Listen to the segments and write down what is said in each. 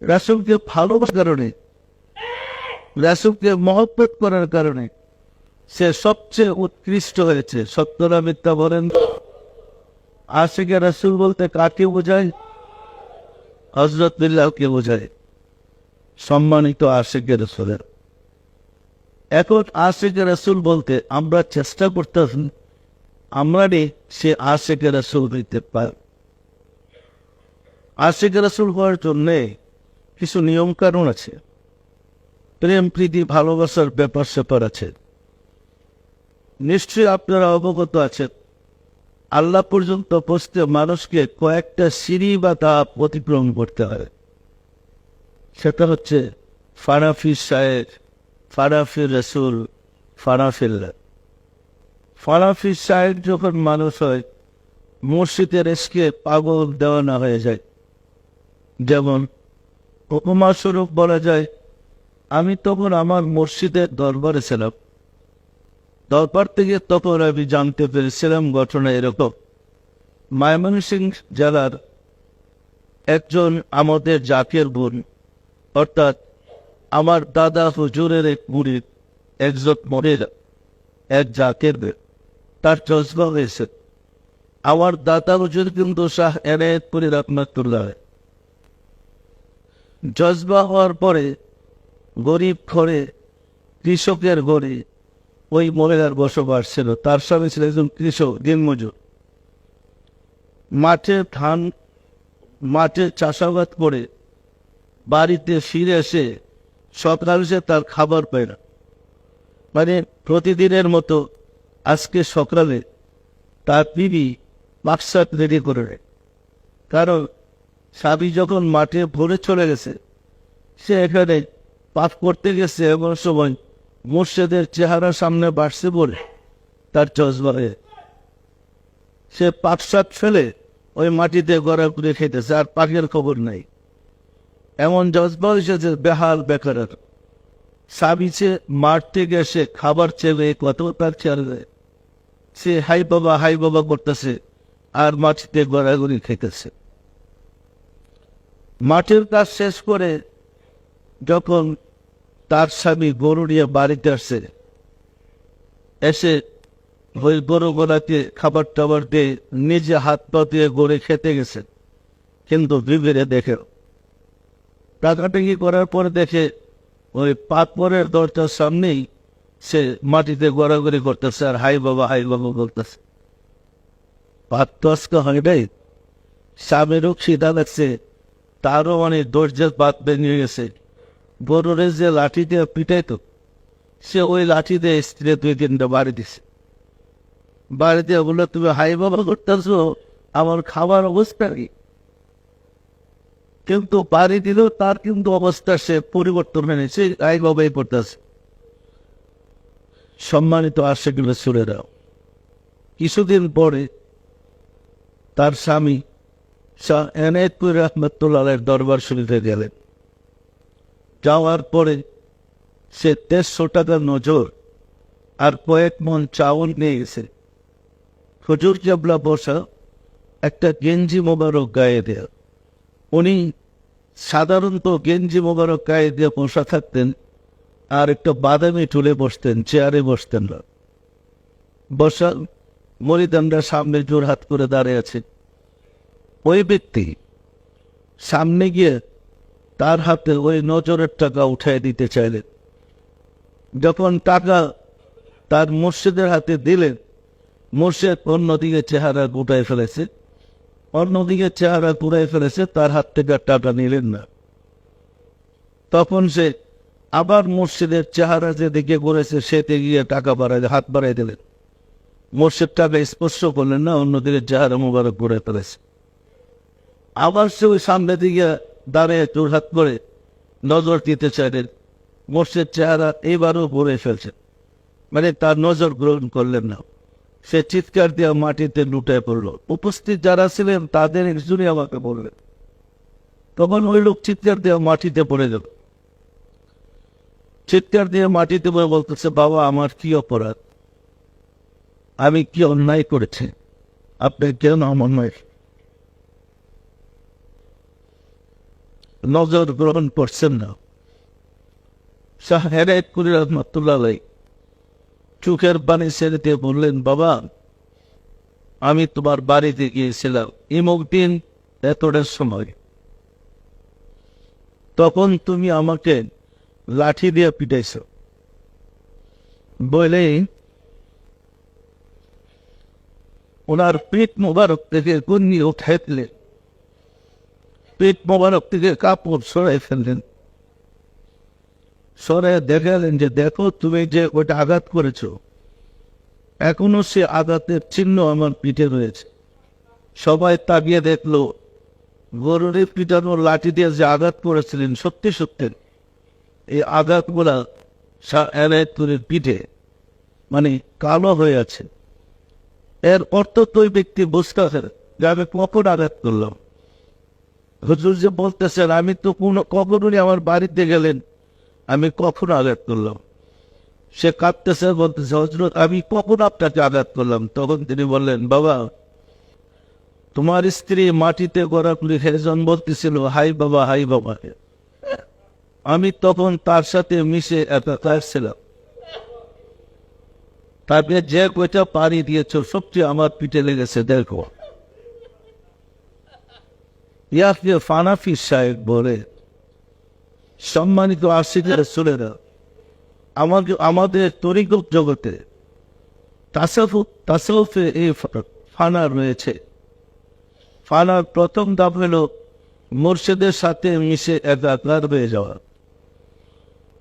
রাসূলকে ভালোবাসার কারণে, রাসূলকে মহব্বত করার কারণে সে সবচেয়ে উৎকৃষ্ট হয়েছে। সত্য না মিথ্যা বলেন? আশিকে রাসূল বলতে কাকে বোঝায়? হযরত বিল্লাহকে বোঝায়, সম্মানিত আশিকে রাসূলের। এখন আশিকে রাসূল বলতে আমরা চেষ্টা করতেছি আমরা সে আশিকে রাসূল হইতে পারি। আশিকে রাসূল হওয়ার জন্যে কিছু নিয়ম কানুন আছে, প্রেম প্রীতি ভালোবাসার ব্যাপার স্যাপার আছে। নিশ্চয়ই আপনারা অবগত আছেন, আল্লাহ পর্যন্ত পৌঁছতে মানুষকে কয়েকটা সিঁড়ি বা ধাপ অতিক্রম করতে হয়। সেটা হচ্ছে ফানাফি শায়েখ, ফানাফি রসুল, ফানাফিল্লাহ। ফানাফি শায়েখ যখন মানুষ হয়, মুর্শিদের এসকে পাগল দেওয়ানা হয়ে যায়। যেমন উপমা স্বরূপ বলা যায়, আমি তখন আমার মুর্শিদের দরবারে ছিলাম। দরবার থেকে তখন আমি জানতে পেরেছিলাম ঘটনা এরকম। ময়মনসিংহ জেলার একজন আমাদের জাকের বোন, অর্থাৎ আমার দাদা হুজুরের এক মুরিদ, একজন মরের এক জাকের বোন, তার জজবা হয়েছে। আমার দাদা হুজুর কিন্তু শাহ এনায়েতপুরী রহমাতুল্লাহ। জজবা হওয়ার পরে গরিব ঘরে, কৃষকের ঘরে ওই মহিলার বসবাস ছিল। তার স্বামী ছিল একজন কৃষক, দিনমজুর। মাঠে চাষাবাদ করে বাড়িতে ফিরে এসে সকাল সে তার খাবার পায় না। মানে প্রতিদিনের মতো আজকে সকালে তার বিবি মাকসাদ রেডি করে নেয়, কারণ স্বামী যখন মাঠে ভরে চলে গেছে, সে এখানে পাপ করতে গেছে। এমন সময় মুর্শিদের চেহারা সামনে বাড়ছে বলে তার জজবা হয়ে সে পাক শাক ফেলে ওই মাটিতে গড়া করে খেতেছে, আর পাকের খবর নাই। এমন জজবা হয়েছে বেহাল বেকারের। স্বামী সে মাঠ থেকে এসে খাবার চেয়ে কত তার চেয়ারে সে হাই বাবা করতেছে, আর মাটিতে গড়াগড়ি খেতেছে। মাঠের কাজ শেষ করে যখন তার স্বামী গরু নিয়ে বাড়িতে আসছে, এসে ওই গরু গোড়াতে খাবার টাবার দিয়ে নিজে হাত পা দিয়ে গড়ে খেতে গেছে, কিন্তু বিবিরে দেখে টাকাটাকি করার পরে দেখে ওই পাকপরের দরজার সামনেই সে মাটিতে গড়াগড়ি করতেছে আর হাই বাবা করতেছে। পাক তো আজকে হয় নাই। স্বামীরও খিদা লাগছে, তারও অনেক দরজার পাত বেরিয়ে গেছে। গরুরে যে লাঠি দিয়ে পিটাইতো, সে ওই লাঠি দিয়ে স্ত্রী 2-3টা বাড়ি দিছে। বাড়ি দিয়ে বললো, তুমি হাই বাবা করতেছো, আমার খাবার অবস্থা কি? কিন্তু বাড়ি দিলেও তার কিন্তু অবস্থা সে পরিবর্তন হয়নি, সে হাই বাবাই করতেছে। সম্মানিত আশিকুল রাসূলেরা, কিছুদিন পরে তার স্বামী শাহ এনায়েতপুরী রহমাতুল্লাহের দরবার শরীফে গেলেন। যাওয়ার পরে সে 150 টাকা নজর আর কয়েক মন চাউল নিয়ে গেছে। হুজুর কেবলা বসা, একটা গেঞ্জি মোবারক গায়ে দেয়া। উনি সাধারণত গেঞ্জি মোবারক গায়ে দিয়ে বসা থাকতেন, আর একটা বাদামি টুলে বসতেন, চেয়ারে বসতেন না। বসা মরিদানরা সামনে জোর হাত করে দাঁড়িয়ে আছে। ওই ব্যক্তি সামনে গিয়ে তার হাতে ওই নজরের টাকা উঠাই দিতে চাইলেন। যখন টাকা তার মুর্শিদের হাতে দিলেন, মুর্শিদ অন্যদিকে চেহারা গুটাই ফেলেছে, তার হাত থেকে টাকা নিলেন না। তখন সে আবার মুর্শিদের চেহারা যেদিকে ঘুরেছে সেতে গিয়ে টাকা হাত বাড়াই দিলেন। মুর্শিদ টাকা স্পর্শ করলেন না, অন্যদিকে চেহারা মুবারক ঘুরে ফেলেছে। আবার সে ওই সামনে দিকে দাঁড়িয়ে জোরহাত করে নজর দিতে চাইলেন। মুর্শিদ চেহারা এইবারও ঘুরে ফেলছে, মানে তার নজর গ্রহণ করলেন না। সে চিৎকার দিয়ে মাটিতে লুটায় পড়ল। উপস্থিত যারা ছিলেন তাদের একজনই আমাকে বললেন। তখন ওই লোক চিৎকার দিয়ে মাটিতে পড়ে গেল। চিৎকার দিয়ে মাটিতে পড়ে বলতেছে, বাবা আমার কি অপরাধ, আমি কি অন্যায় করেছি, আপনি কেন আমার নয়? নজর গ্রহণ করছেন না। শাহ হেদায়েতপুরী রহমাতুল্লাহ আলাইহি চোখের পানি ছেড়ে দিয়ে বললেন, বাবা, আমি তোমার বাড়িতে গিয়েছিলাম ইমুক দিন এতটার সময়, তখন তুমি আমাকে লাঠি দিয়ে পিটাইছ। বলেই ওনার পিঠ মোবারক থেকে গুন্নি উঠাই দিলেন, পিঠ মোবারক থেকে কাপড় সরাই ফেললেন, সরাই দেখালেন যে দেখো তুমি যে ওটা আঘাত করেছ, এখনো সে আঘাতের চিহ্ন আমার পিঠে রয়েছে। সবাই তাকিয়ে দেখলো গরুরে পিটানো লাঠি দিয়ে যে আঘাত করেছিলেন সত্যি সত্যি এই আঘাতগুলা হেদায়েতপুরের পিঠে মানে কালো হয়ে আছে। এর অর্থ তো ওই ব্যক্তি বুঝতে পারে যে আমি কখন আঘাত করলাম। হুজুর যে বলতেছেন আমি তো কখনই আমার বাড়িতে গেলেন আমি কখন আঘাত করলাম, সে কাঁদতেছে, বলতেছে হযরত আমি কখন আপনাকে আঘাত করলাম? তখন তিনি বললেন, বাবা, তোমার স্ত্রী মাটিতে গড়াগড়ি খেয়ে যখন বলতেছিল হাই বাবা হাই বাবা, আমি তখন তার সাথে মিশে একাকার ছিলাম। তারপরে যে কয়টা পানি দিয়েছ সবচেয়ে আমার পিঠে লেগেছে দেখো। ইয়াকে ফানাফি সাহেব বলে, সম্মানিত আশিকের রাসূলেরা, আমাদের তরিকত জগতে তাসাউফে এই ফানা রয়েছে। ফানার প্রথম ধাপ হলো মুর্শিদের সাথে মিশে একাকার হয়ে যাওয়া।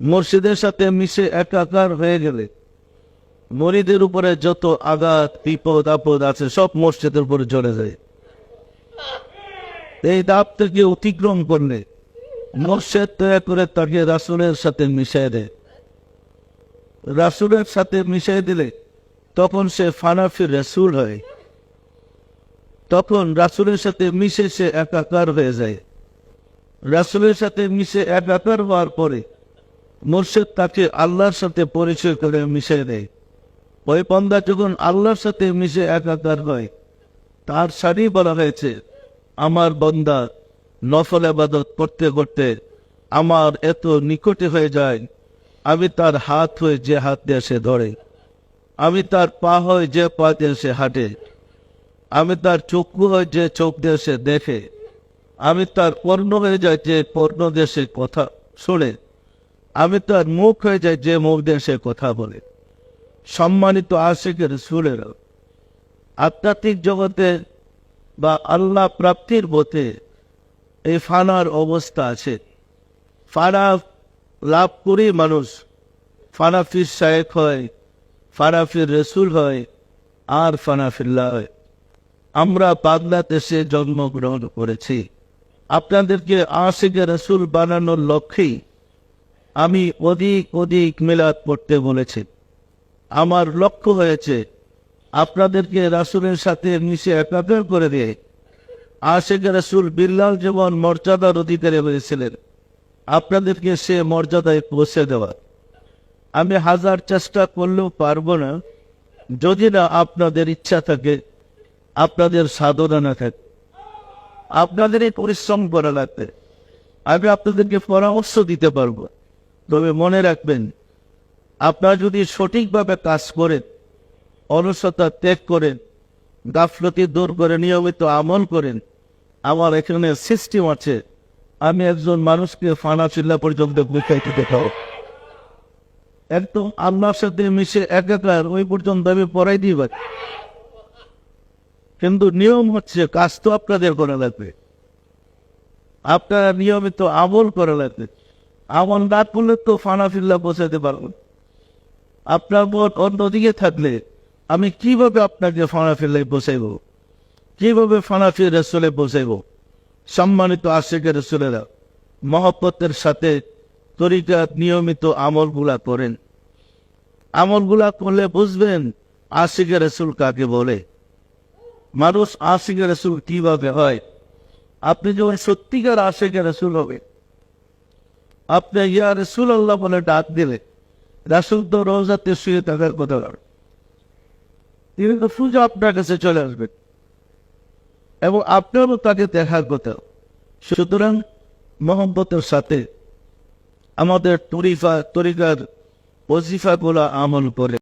মুর্শিদের সাথে মিশে একাকার হয়ে গেলে মুরিদের উপরে যত আঘাত বিপদ আপদ আছে সব মুর্শিদের উপরে চলে যায়। এই ধাপ থেকে অতিক্রম করলে মুর্শিদ দয়া করে তাকে রাসূলের সাথে মিশিয়ে দেয়। রাসূলের সাথে মিশিয়ে দিলে তখন সে ফানাফি রাসূল হয়, তখন রাসূলের সাথে মিশে সে একাকার হয়ে যায়। রাসূলের সাথে মিশে একাকার হওয়ার পরে মুর্শিদ তাকে আল্লাহর সাথে পরিচয় করে মিশিয়ে দেয়। ওই বান্দা যখন আল্লাহর সাথে মিশে একাকার হয় তার সারি বলা হয়েছে, আমার বান্দা নফল ইবাদত করতে করতে আমার এত নিকটে হয়ে যায়, আমি তার হাত হয়ে যে হাত দিয়ে সে ধরে, আমি তার পা হয়ে যে পা দিয়ে সে হাঁটে, আমি তার চক্ষু হয়ে যে চোখ দিয়ে সে দেখে, আমি তার কর্ণ হয়ে যায় যে কর্ণ দিয়ে সে কথা শোনে, আমি তার মুখ হয়ে যায় যে মুখ দিয়ে সে কথা বলে। সম্মানিত আশিকের রাসূলেরা, আধ্যাত্মিক জগতে বা আল্লাহ প্রাপ্তির পথে এই ফানার অবস্থা আছে। ফানা লাভ করি মানুষ ফানাফির শায়েখ হয়, ফানাফির রসুল হয়, আর ফানাফিল্লাহ হয়। আমরা বাংলাদেশে জন্মগ্রহণ করেছি। আপনাদেরকে আশিকে রসুল বানানোর লক্ষ্যেই আমি অধিক অধিক মিলাদ পড়তে বলেছি। আমার লক্ষ্য হয়েছে আপনাদেরকে রাসূলের সাথে মিশে একাকার করে দিয়ে আশিকে রসুল বিল্লাল যেমন মর্যাদার অধিকারী হয়েছিলেন আপনাদেরকে সে মর্যাদায় পৌঁছে দেওয়া। আমি হাজার চেষ্টা করলেও পারবো না যদি না আপনাদের ইচ্ছা থাকে, আপনাদের সাধনা না থাকে, আপনাদেরই পরিশ্রম করা লাগবে। আমি আপনাদেরকে পরামর্শ দিতে পারবো, তবে মনে রাখবেন আপনারা যদি সঠিকভাবে কাজ করেন, অলসতা ত্যাগ করেন, গাফলতি দূর করে নিয়মিত আমল করেন, আমার এখানে সিস্টেম আছে, আমি একজন মানুষকে ফানা চিল্লা পর্যন্ত বুঝাইতে দেখাবো। একদম আল্লাহর সাথে মিশে একাকার ওই পর্যন্ত আমি পড়াই দিই। কিন্তু নিয়ম হচ্ছে কাজ তো আপনাদের করা লাগবে, আপনারা নিয়মিত আমল করা লাগবে। আমল না করলে তো ফানাফিল্লা বোঝাতে পারবেন। আপনার মন অন্যদিকে থাকলে আমি কিভাবে আপনাকে ফানাফিল্লায় বোঝাইব, কিভাবে ফানাফির রাসূলে বোঝাইব? সম্মানিত আশিকের রাসূলেরা, মহব্বতের সাথে তরিকাত নিয়মিত আমলগুলা করেন। আমলগুলা করলে বুঝবেন আশিকের রাসূল কাকে বলে, মানুষ আশিকের রাসূল কিভাবে হয়। আপনি যখন সত্যিকার আশিকের রাসূল হবে, আপনি ইয়া রাসূলুল্লাহ বলে ডাক দিলে রাসূল তো রওজাতে শুয়ে থাকার কথা, তিনি তো সোজা আপনার কাছে চলে আসবেন এবং আপনারও তাকে দেখার কথা। সুতরাং মহব্বতের সাথে আমাদের তরিকার ওজিফাগুলো আমল করে